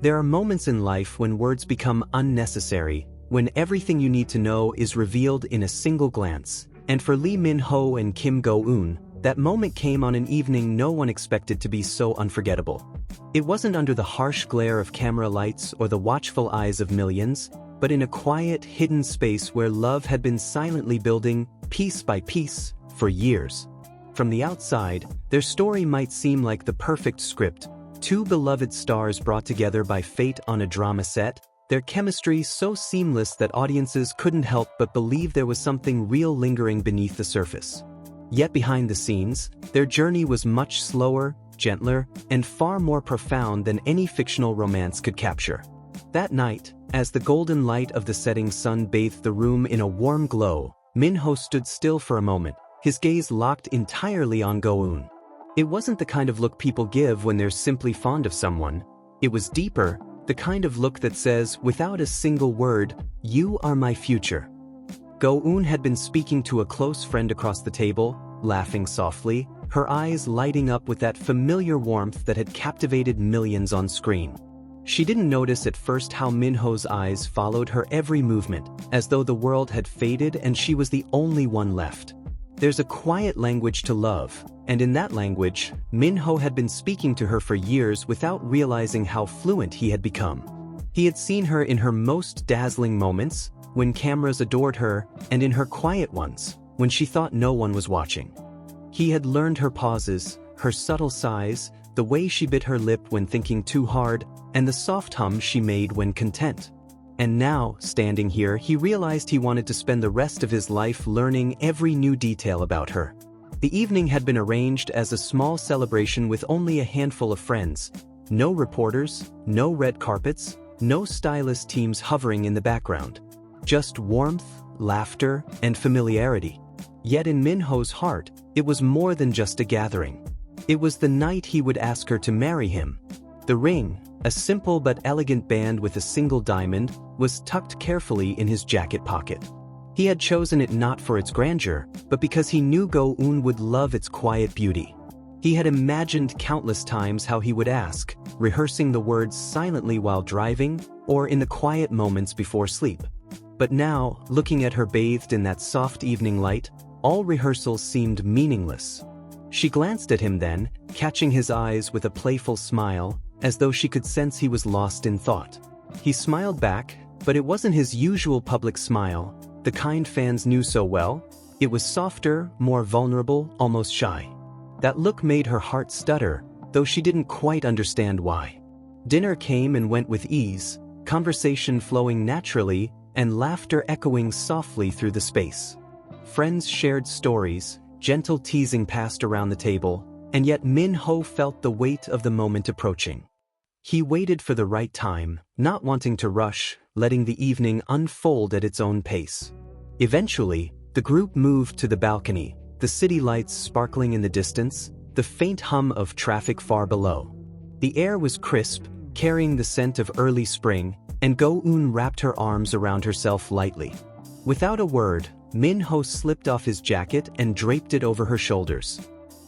There are moments in life when words become unnecessary, when everything you need to know is revealed in a single glance. And for Lee Min-ho and Kim Go-eun, that moment came on an evening no one expected to be so unforgettable. It wasn't under the harsh glare of camera lights or the watchful eyes of millions, but in a quiet, hidden space where love had been silently building, piece by piece, for years. From the outside, their story might seem like the perfect script, two beloved stars brought together by fate on a drama set, their chemistry so seamless that audiences couldn't help but believe there was something real lingering beneath the surface. Yet behind the scenes, their journey was much slower, gentler, and far more profound than any fictional romance could capture. That night, as the golden light of the setting sun bathed the room in a warm glow, Min-ho stood still for a moment, his gaze locked entirely on Go-eun. It wasn't the kind of look people give when they're simply fond of someone. It was deeper, the kind of look that says, without a single word, "You are my future." Go-eun had been speaking to a close friend across the table, laughing softly, her eyes lighting up with that familiar warmth that had captivated millions on screen. She didn't notice at first how Min-ho's eyes followed her every movement, as though the world had faded and she was the only one left. There's a quiet language to love, and in that language, Min-ho had been speaking to her for years without realizing how fluent he had become. He had seen her in her most dazzling moments, when cameras adored her, and in her quiet ones, when she thought no one was watching. He had learned her pauses, her subtle sighs, the way she bit her lip when thinking too hard, and the soft hum she made when content. And now, standing here, he realized he wanted to spend the rest of his life learning every new detail about her. The evening had been arranged as a small celebration with only a handful of friends. No reporters, no red carpets, no stylist teams hovering in the background. Just warmth, laughter, and familiarity. Yet in Min-ho's heart, it was more than just a gathering. It was the night he would ask her to marry him. The ring, a simple but elegant band with a single diamond, was tucked carefully in his jacket pocket. He had chosen it not for its grandeur, but because he knew Go-eun would love its quiet beauty. He had imagined countless times how he would ask, rehearsing the words silently while driving, or in the quiet moments before sleep. But now, looking at her bathed in that soft evening light, all rehearsals seemed meaningless. She glanced at him then, catching his eyes with a playful smile, as though she could sense he was lost in thought. He smiled back, but it wasn't his usual public smile, the kind fans knew so well. It was softer, more vulnerable, almost shy. That look made her heart stutter, though she didn't quite understand why. Dinner came and went with ease, conversation flowing naturally, and laughter echoing softly through the space. Friends shared stories, gentle teasing passed around the table, and yet Min-ho felt the weight of the moment approaching. He waited for the right time, not wanting to rush, letting the evening unfold at its own pace. Eventually, the group moved to the balcony, the city lights sparkling in the distance, the faint hum of traffic far below. The air was crisp, carrying the scent of early spring, and Go-eun wrapped her arms around herself lightly. Without a word, Min-ho slipped off his jacket and draped it over her shoulders.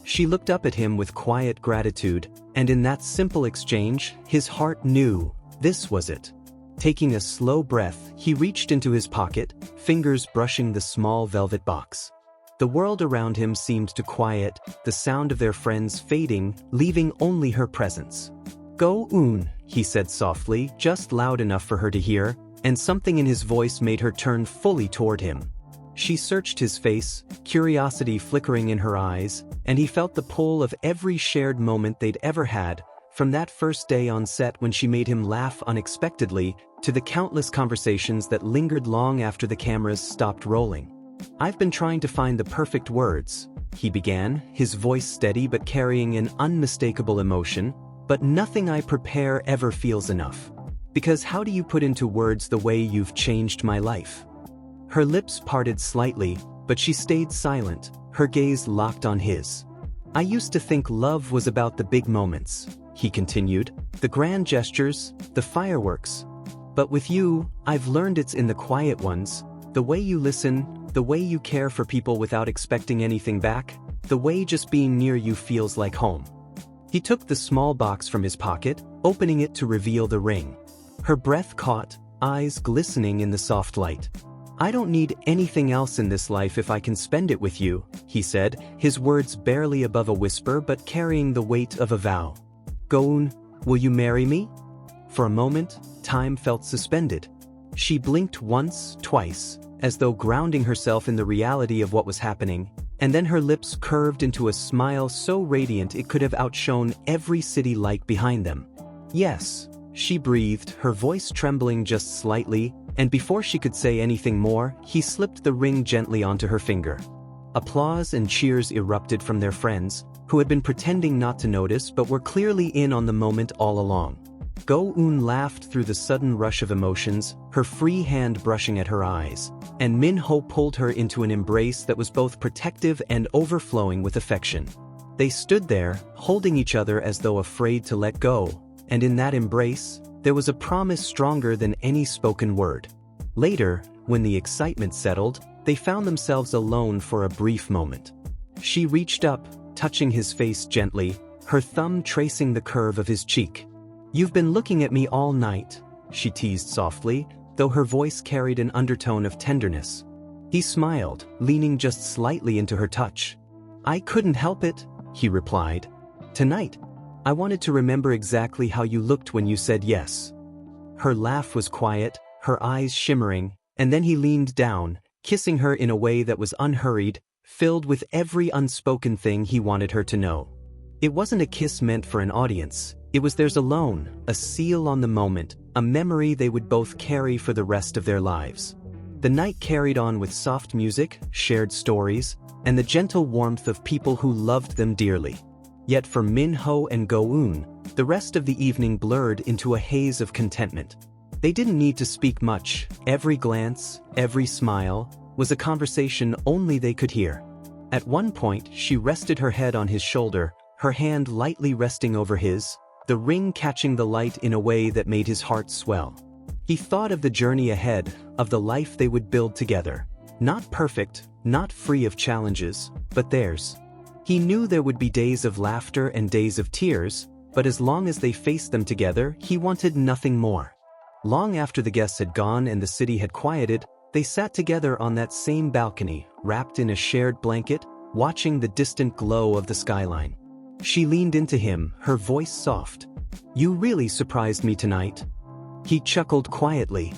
She looked up at him with quiet gratitude, and in that simple exchange, his heart knew this was it. Taking a slow breath, he reached into his pocket, fingers brushing the small velvet box. The world around him seemed to quiet, the sound of their friends fading, leaving only her presence. "Go-eun," he said softly, just loud enough for her to hear, and something in his voice made her turn fully toward him. She searched his face, curiosity flickering in her eyes, and he felt the pull of every shared moment they'd ever had, from that first day on set when she made him laugh unexpectedly, to the countless conversations that lingered long after the cameras stopped rolling. "I've been trying to find the perfect words," he began, his voice steady but carrying an unmistakable emotion, "but nothing I prepare ever feels enough. Because how do you put into words the way you've changed my life?" Her lips parted slightly, but she stayed silent, her gaze locked on his. "I used to think love was about the big moments," he continued, "the grand gestures, the fireworks. But with you, I've learned it's in the quiet ones, the way you listen, the way you care for people without expecting anything back, the way just being near you feels like home." He took the small box from his pocket, opening it to reveal the ring. Her breath caught, eyes glistening in the soft light. "I don't need anything else in this life if I can spend it with you," he said, his words barely above a whisper but carrying the weight of a vow. "Go-eun, will you marry me?" For a moment, time felt suspended. She blinked once, twice, as though grounding herself in the reality of what was happening, and then her lips curved into a smile so radiant it could have outshone every city light behind them. "Yes," she breathed, her voice trembling just slightly, and before she could say anything more, he slipped the ring gently onto her finger. Applause and cheers erupted from their friends, who had been pretending not to notice but were clearly in on the moment all along. Go-eun laughed through the sudden rush of emotions, her free hand brushing at her eyes, and Min-ho pulled her into an embrace that was both protective and overflowing with affection. They stood there, holding each other as though afraid to let go, and in that embrace, there was a promise stronger than any spoken word. Later, when the excitement settled, they found themselves alone for a brief moment. She reached up, touching his face gently, her thumb tracing the curve of his cheek. "You've been looking at me all night," she teased softly, though her voice carried an undertone of tenderness. He smiled, leaning just slightly into her touch. "I couldn't help it," he replied. "Tonight, I wanted to remember exactly how you looked when you said yes." Her laugh was quiet, her eyes shimmering, and then he leaned down, kissing her in a way that was unhurried, filled with every unspoken thing he wanted her to know. It wasn't a kiss meant for an audience. It was theirs alone, a seal on the moment, a memory they would both carry for the rest of their lives. The night carried on with soft music, shared stories, and the gentle warmth of people who loved them dearly. Yet for Min-ho and Go-eun, the rest of the evening blurred into a haze of contentment. They didn't need to speak much. Every glance, every smile, was a conversation only they could hear. At one point, she rested her head on his shoulder, her hand lightly resting over his, the ring catching the light in a way that made his heart swell. He thought of the journey ahead, of the life they would build together. Not perfect, not free of challenges, but theirs. He knew there would be days of laughter and days of tears, but as long as they faced them together, he wanted nothing more. Long after the guests had gone and the city had quieted, they sat together on that same balcony, wrapped in a shared blanket, watching the distant glow of the skyline. She leaned into him, her voice soft. "You really surprised me tonight." He chuckled quietly,